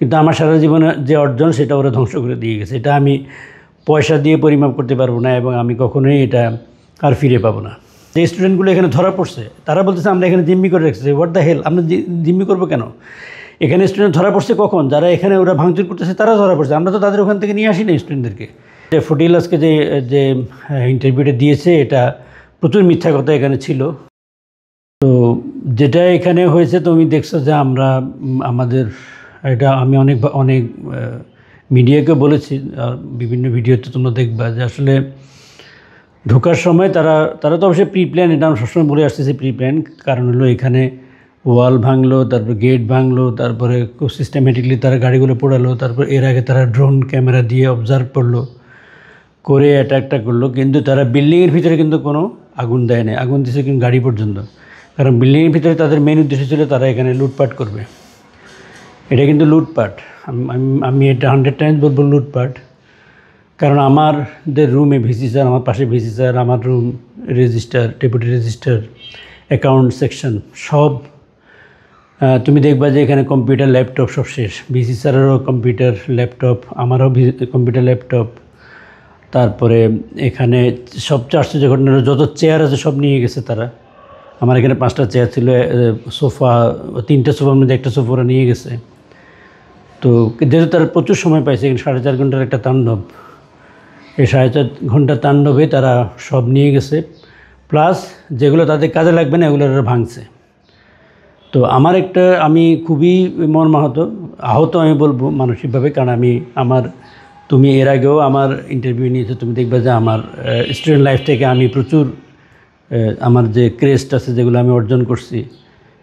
কিন্তু আমার সারা জীবনে যে অর্জন সেটা ওরা ধ্বংস করে দিয়ে গেছে। এটা আমি পয়সা দিয়ে পরিমাপ করতে পারবো না এবং আমি কখনোই এটা আর ফিরে পাবো না। যে স্টুডেন্টগুলো এখানে ধরা পড়ছে তারা বলতেছে আমরা এখানে জিম্মি করে রেখেছি। হোয়াট দ্য হেল, আমরা জিম্মি করবো কেন? এখানে স্টুডেন্ট ধরা পড়ছে কখন? যারা এখানে ওরা ভাঙচুর করতেছে তারা ধরা পড়ছে, আমরা তো তাদের ওখান থেকে নিয়ে আসি না স্টুডেন্টদেরকে। ফটিল আজকে যে ইন্টারভিউটা দিয়েছে এটা প্রচুর মিথ্যা কথা এখানে ছিল। তো যেটা এখানে হয়েছে তুমি দেখছো যে আমরা আমাদের এটা আমি অনেক মিডিয়াকে বলেছি, বিভিন্ন ভিডিওতে তোমরা দেখবা যে আসলে ঢোকার সময় তারা তো অবশ্যই প্রি প্ল্যান, এটা আমি সবসময় বলে আসতেছি প্রি প্ল্যান। কারণ হলো এখানে ওয়াল ভাঙলো, তারপর গেট ভাঙলো, তারপরে খুব সিস্টেমেটিকলি তারা গাড়িগুলো পোড়ালো, তারপর এর আগে তারা ড্রোন ক্যামেরা দিয়ে অবজার্ভ করলো, করে অ্যাটাকটা করলো। কিন্তু তারা বিল্ডিংয়ের ভিতরে কিন্তু কোনো আগুন দেয় না, আগুন দিয়েছে কিন্তু গাড়ি পর্যন্ত। কারণ বিল্ডিংয়ের ভিতরে তাদের মেন উদ্দেশ্য ছিল তারা এখানে লুটপাট করবে। এটা কিন্তু লুটপাট, আমি এটা 100 টাইমস বলবো লুটপাট। কারণ আমাদের রুমে ভিসি স্যার, আমার পাশে ভিসি স্যার, আমার room register, deputy register, account section সব তুমি দেখবা যে এখানে কম্পিউটার ল্যাপটপ সব শেষ। ভিসি স্যারেরও কম্পিউটার ল্যাপটপ, আমারও কম্পিউটার ল্যাপটপ। তারপরে এখানে সবচেয়ে আশ্চর্য ঘটনা হলো যত চেয়ার আছে সব নিয়ে গেছে তারা। আমার এখানে 5টা চেয়ার ছিল, সোফা 3টা সোফার মধ্যে একটা সোফা ওরা নিয়ে গেছে। তো যেহেতু তারা প্রচুর সময় পাইছে, এখানে 4.5 ঘন্টার একটা তাণ্ডব, এই 4.5 ঘন্টার তাণ্ডবে তারা সব নিয়ে গেছে। প্লাস যেগুলো তাদের কাজে লাগবে না এগুলো ওরা ভাঙছে। তো আমি খুবই আহত আমি বলবো মানসিকভাবে। কারণ তুমি এর আগেও আমার ইন্টারভিউ নিয়েছো, তুমি দেখবে যে আমার স্টুডেন্ট লাইফ থেকে আমি প্রচুর আমার যে ক্রেস্ট আছে যেগুলো আমি অর্জন করছি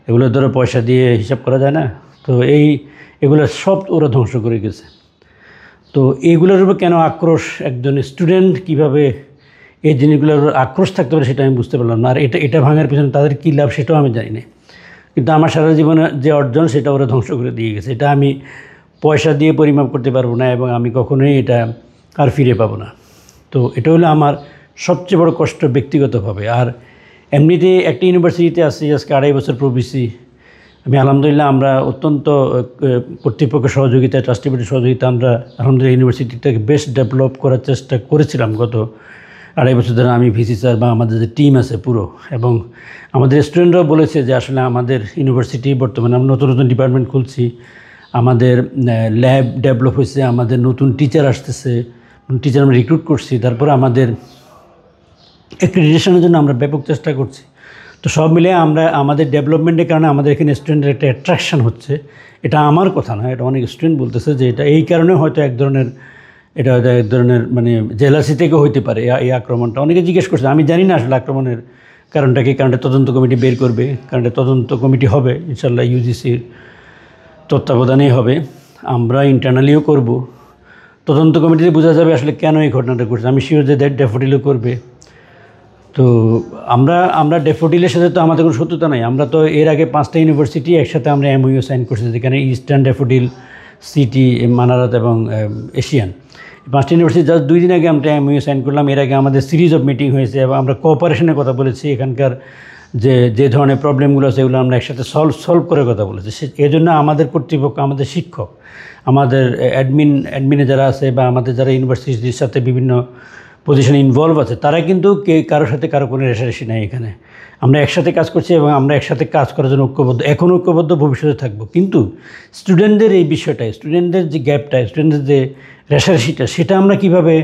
এগুলো ধরো পয়সা দিয়ে হিসাব করা যায় না। তো এগুলো সব ওরা ধ্বংস করে গেছে। তো এইগুলোর উপর কেন আক্রোশ, একজন স্টুডেন্ট কীভাবে এই জিনিসগুলোর আক্রোশ থাকতে পারে সেটা আমি বুঝতে পারলাম না। আর এটা ভাঙার পিছনে তাদের কী লাভ সেটাও আমি জানি না। কিন্তু আমার সারা জীবনে যে অর্জন সেটা ওরা ধ্বংস করে দিয়ে গেছে। এটা আমি পয়সা দিয়ে পরিমাপ করতে পারবো না এবং আমি কখনোই এটা আর ফিরে পাবো না। তো এটা হলো আমার সবচেয়ে বড় কষ্ট ব্যক্তিগতভাবে। আর এমনিতে একটা ইউনিভার্সিটিতে আসছি আজকে 2.5 বছর প্রবেশি আমি, আলহামদুলিল্লাহ আমরা অত্যন্ত কর্তৃপক্ষের সহযোগিতা, ট্রাস্টি বোর্ডের সহযোগিতা আমরা আলহামদুলিল্লাহ ইউনিভার্সিটিটাকে বেশ ডেভেলপ করার চেষ্টা করেছিলাম গত 2.5 বছর ধরে। আমি ভিসি স্যার বা আমাদের যে টিম আছে পুরো, এবং আমাদের স্টুডেন্টরাও বলেছে যে আসলে আমাদের ইউনিভার্সিটি বর্তমানে আমরা নতুন নতুন ডিপার্টমেন্ট খুলছি, আমাদের ল্যাব ডেভেলপ হয়েছে, আমাদের নতুন টিচার আসতেছে, টিচার আমরা রিক্রুট করছি, তারপরে আমাদের অ্যাক্রিডিটেশনের জন্য আমরা ব্যাপক চেষ্টা করছি। তো সব মিলে আমাদের ডেভেলপমেন্টের কারণে আমাদের এখানে স্টুডেন্টের একটা অ্যাট্রাকশান হচ্ছে। এটা আমার কথা না, এটা অনেক স্টুডেন্ট বলতেছে যে এটা এই কারণে হয়তো এক ধরনের মানে জেলাসি থেকে হইতে পারে এই আক্রমণটা। অনেকে জিজ্ঞেস করছে, আমি জানি না আসলে আক্রমণের কারণটা কি। কারণটা তদন্ত কমিটি বের করবে, কারণটা তদন্ত কমিটি হবে ইনশাল্লাহ, ইউজিসির তত্ত্বাবধানেই হবে, আমরা ইন্টারনালিও করব। তদন্ত কমিটিতে বোঝা যাবে আসলে কেন এই ঘটনাটা ঘটছে। আমি শিওর যে ড্যাফোডিলও করবে। তো আমরা ড্যাফোডিলের সাথে তো আমাদের কোনো শত্রুতা নাই। আমরা তো এর আগে 5টা ইউনিভার্সিটি একসাথে আমরা এমওইউ সাইন করছি, যেখানে ইস্টার্ন ড্যাফোডিল, সিটি, মানারাত এবং এশিয়ান, 5টা ইউনিভার্সিটি জাস্ট 2 দিন আগে আমরা এমওইউ সাইন করলাম। এর আগে আমাদের সিরিজ অফ মিটিং হয়েছে এবং আমরা কোঅপারেশনের কথা বলেছি। এখানকার যে ধরনের প্রবলেমগুলো আছে এগুলো আমরা একসাথে সলভ করে কথা বলেছি। এই জন্য আমাদের কর্তৃপক্ষ, আমাদের শিক্ষক, আমাদের অ্যাডমিনে যারা আছে বা আমাদের যারা ইউনিভার্সিটির সাথে বিভিন্ন পজিশনে ইনভলভ আছে তারা কিন্তু কারোর সাথে কারো কোনো রেষারেষি নেই। এখানে আমরা একসাথে কাজ করছি এবং আমরা একসাথে কাজ করার জন্য ঐক্যবদ্ধ, এখন ঐক্যবদ্ধ, ভবিষ্যতে থাকবো। কিন্তু স্টুডেন্টদের এই বিষয়টাই, স্টুডেন্টদের যে গ্যাপটা, স্টুডেন্টদের যে রেষারেষিটা, সেটা আমরা কীভাবে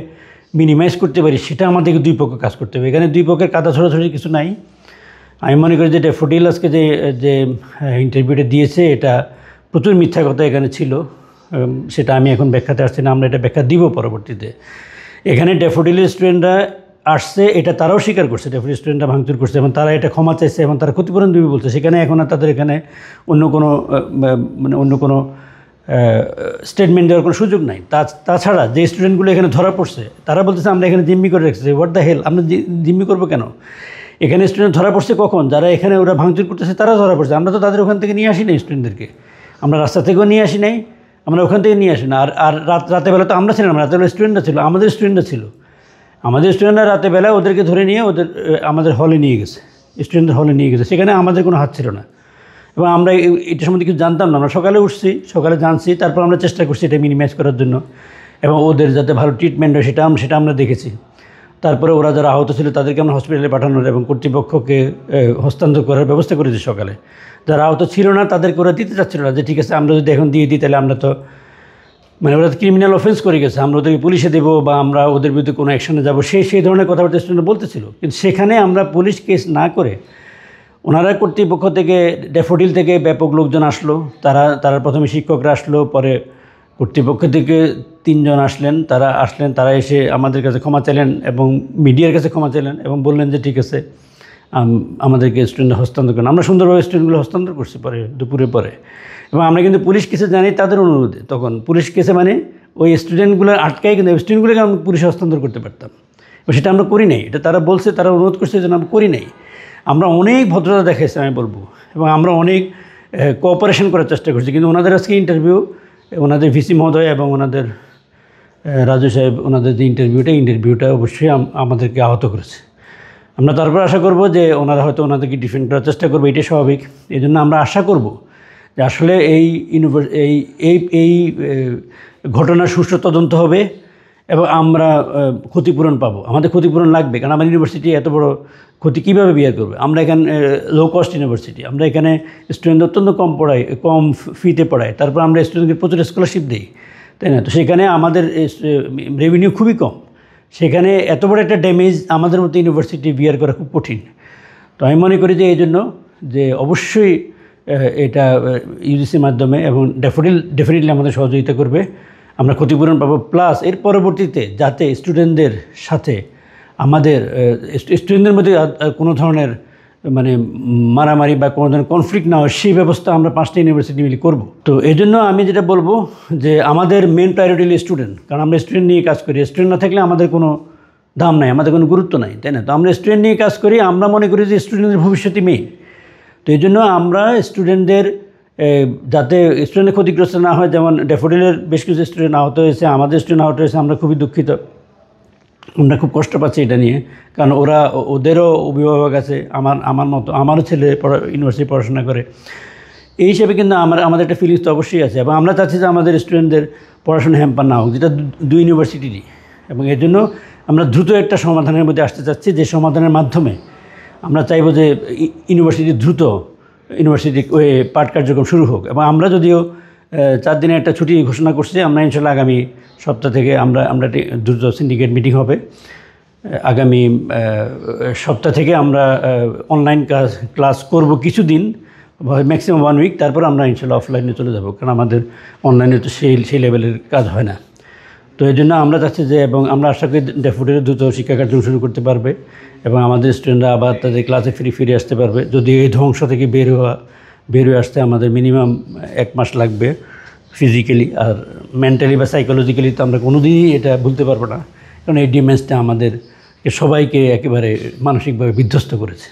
মিনিমাইজ করতে পারি সেটা আমাদেরকে দুই পক্ষ কাজ করতে হবে। এখানে দুই পক্ষের কাদা ছড়াছড়ি কিছু নাই। আমি মনে করি যে ড্যাফোডিল আজকে যে ইন্টারভিউটা দিয়েছে এটা প্রচুর মিথ্যা কথা এখানে ছিল। সেটা আমি এখন ব্যাখ্যাতে আসছি না, আমরা এটা ব্যাখ্যা দিব পরবর্তীতে। এখানে ড্যাফোডিলের স্টুডেন্টরা আসছে, এটা তারাও স্বীকার করছে, ড্যাফোডিল স্টুডেন্টরা ভাঙচুর করছে এবং তারা এটা ক্ষমা চাইছে এবং তারা ক্ষতিপূরণ দিবে বলছে। সেখানে এখন আর তাদের এখানে অন্য কোনো স্টেটমেন্ট দেওয়ার কোনো সুযোগ নাই। তাছাড়া যে স্টুডেন্টগুলো এখানে ধরা পড়ছে তারা বলতেছে আমরা এখানে জিম্মি করে রেখেছি। হোয়াট দ্য হেল, আমরা জিম্মি করবো কেন? এখানে স্টুডেন্ট ধরা পড়ছে কখন? যারা এখানে ওরা ভাঙচুর করতেছে তারা ধরা পড়ছে, আমরা তো তাদের ওখান থেকে নিয়ে আসি নাই স্টুডেন্টদেরকে, আমরা রাস্তা থেকেও নিয়ে আসি নাই, আমরা ওখান থেকে নিয়ে আসি না। আর রাতেবেলা তো আমরা ছিলাম, রাতেবেলা স্টুডেন্টরা ছিল, আমাদের স্টুডেন্টরা রাতেবেলা ওদেরকে ধরে নিয়ে আমাদের হলে নিয়ে গেছে, স্টুডেন্টদের হলে নিয়ে গেছে। সেখানে আমাদের কোনো হাত ছিল না। এবং আমরা এটা সম্বন্ধে কিছু জানতাম না, আমরা সকালে উঠছি, সকালে জানছি, তারপর আমরা চেষ্টা করছি এটা মিনিমাইজ করার জন্য এবং ওদের যাতে ভালো ট্রিটমেন্ট হয় সেটা আমরা দেখেছি। তারপরে ওরা যারা আহত ছিল তাদেরকে আমরা হসপিটালে পাঠানোর এবং কর্তৃপক্ষকে হস্তান্তর করার ব্যবস্থা করেছি সকালে। যারা আহত ছিল না তাদেরকে ওরা দিতে চাচ্ছিল না, যে ঠিক আছে আমরা যদি এখন দিয়ে দিই তাহলে আমরা তো মানে ওরা ক্রিমিনাল অফেন্স করে গেছে, আমরা ওদেরকে পুলিশে দেবো বা আমরা ওদের বিরুদ্ধে কোনো অ্যাকশনে যাবো, সেই ধরনের কথাবার্তা স্টুডেন্ট বলতেছিল। কিন্তু সেখানে আমরা পুলিশ কেস না করে ওনারা কর্তৃপক্ষ থেকে ড্যাফোডিল থেকে ব্যাপক লোকজন আসলো, তারা প্রথমে শিক্ষকরা আসলো, পরে কর্তৃপক্ষ থেকে 3 জন আসলেন, তারা এসে আমাদের কাছে ক্ষমা চাইলেন এবং মিডিয়ার কাছে ক্ষমা চাইলেন এবং বললেন যে ঠিক আছে আমাদেরকে স্টুডেন্ট হস্তান্তর করেন। আমরা সুন্দরভাবে স্টুডেন্টগুলো হস্তান্তর করছি পরে দুপুরে পরে, এবং আমরা কিন্তু পুলিশ কেসে জানি তাদের অনুরোধে। তখন পুলিশ কেসে মানে ওই স্টুডেন্টগুলোর আটকায়, কিন্তু স্টুডেন্টগুলোকে আমরা পুলিশে হস্তান্তর করতে পারতাম, এবং সেটা আমরা করি নাই। এটা তারা বলছে, তারা অনুরোধ করছে, যেন আমরা করি নাই। আমরা অনেক ভদ্রতা দেখাইছি আমি বলবো, এবং আমরা অনেক কোঅপারেশন করার চেষ্টা করছি। কিন্তু ওনাদের আজকে ইন্টারভিউ, ওনাদের ভিসি মহোদয় এবং ওনাদের রাজু সাহেব, ওনাদের যে ইন্টারভিউটা অবশ্যই আমাদেরকে আহত করেছে। আমরা তারপর আশা করব যে ওনারা হয়তো ওনাদেরকে ডিফেন্ড করার চেষ্টা করবো, এটাই স্বাভাবিক। এই জন্য আমরা আশা করব যে আসলে এই ঘটনার সুষ্ঠু তদন্ত হবে এবং আমরা ক্ষতিপূরণ পাবো। আমাদের ক্ষতিপূরণ লাগবে, কারণ আমার ইউনিভার্সিটি এত বড় ক্ষতি কীভাবে বিয়ার করবে। আমরা এখানে লো কস্ট ইউনিভার্সিটি, আমরা এখানে স্টুডেন্ট অত্যন্ত কম ফিতে পড়াই, তারপর আমরা স্টুডেন্টকে প্রচুর স্কলারশিপ দিই, তাই না? তো সেখানে আমাদের রেভিনিউ খুবই কম, সেখানে এত বড় একটা ড্যামেজ আমাদের মতো ইউনিভার্সিটি বিয়ার করা খুব কঠিন। তো আমি মনে করি যে এই জন্য যে অবশ্যই এটা ইউজিসির মাধ্যমে এবং ডেফিনেটলি আমাদের সহযোগিতা করবে, আমরা ক্ষতিপূরণ পাবো। প্লাস এর পরবর্তীতে যাতে স্টুডেন্টদের সাথে আমাদের স্টুডেন্টদের মধ্যে কোনো ধরনের মানে মারামারি বা কোনো ধরনের কনফ্লিক্ট না হয়, সেই ব্যবস্থা আমরা 5টা ইউনিভার্সিটি মিলে করব। তো এই জন্য আমি যেটা বলবো যে আমাদের মেন প্রায়োরিটি হলো স্টুডেন্ট, কারণ আমরা স্টুডেন্ট নিয়ে কাজ করি। স্টুডেন্ট না থাকলে আমাদের কোনো দাম নাই, আমাদের কোনো গুরুত্ব নাই, তাই না? তো আমরা স্টুডেন্ট নিয়ে কাজ করি, আমরা মনে করি যে স্টুডেন্টের ভবিষ্যৎই মেইন। তো এই জন্য আমরা স্টুডেন্টদের যাতে স্টুডেন্টের ক্ষতিগ্রস্ত না হয়, যেমন ড্যাফোডিলের বেশ কিছু স্টুডেন্ট আহত হয়েছে, আমাদের স্টুডেন্ট আহত হয়েছে, আমরা খুবই দুঃখিত, আমরা খুব কষ্ট পাচ্ছি এটা নিয়ে। কারণ ওদেরও অভিভাবক আছে, আমার মতো আমারও ছেলে ইউনিভার্সিটি পড়াশোনা করে, এই হিসেবে কিন্তু আমাদের একটা ফিলিংস তো অবশ্যই আছে। এবং আমরা চাচ্ছি যে আমাদের স্টুডেন্টদের পড়াশোনা হ্যাম্পার না হোক, যেটা 2 ইউনিভার্সিটিরই। এবং এর জন্য আমরা দ্রুত একটা সমাধানের মধ্যে আসতে চাচ্ছি, যে সমাধানের মাধ্যমে আমরা চাইব যে ইউনিভার্সিটি পাঠ কার্যক্রম শুরু হোক। এবং আমরা যদিও 4 দিনের একটা ছুটি ঘোষণা করছি, আমরা ইনশাল্লাহ আগামী সপ্তাহ থেকে আমরা দ্রুত সিন্ডিকেট মিটিং হবে। আগামী সপ্তাহ থেকে আমরা অনলাইন ক্লাস করব কিছুদিন, ম্যাক্সিমাম 1 উইক, তারপর আমরা ইনশাল্লাহ অফলাইনে চলে যাব, কারণ আমাদের অনলাইনে তো সেই লেভেলের কাজ হয় না। তো এই জন্য আমরা চাচ্ছি যে, এবং আমরা আশা করি ড্যাফোডিলে দ্রুত শিক্ষা কার্যক্রম শুরু করতে পারবে এবং আমাদের স্টুডেন্টরা আবার তাদের ক্লাসে ফিরে আসতে পারবে। যদি এই ধ্বংস থেকে বের হয়ে আসতে আমাদের মিনিমাম 1 মাস লাগবে ফিজিক্যালি, আর মেন্টালি বা সাইকোলজিক্যালি তো আমরা কোনোদিনই এটা ভুলতে পারবো না, কারণ এই ডিমেন্সটা আমাদের সবাইকে একেবারে মানসিকভাবে বিধ্বস্ত করেছে।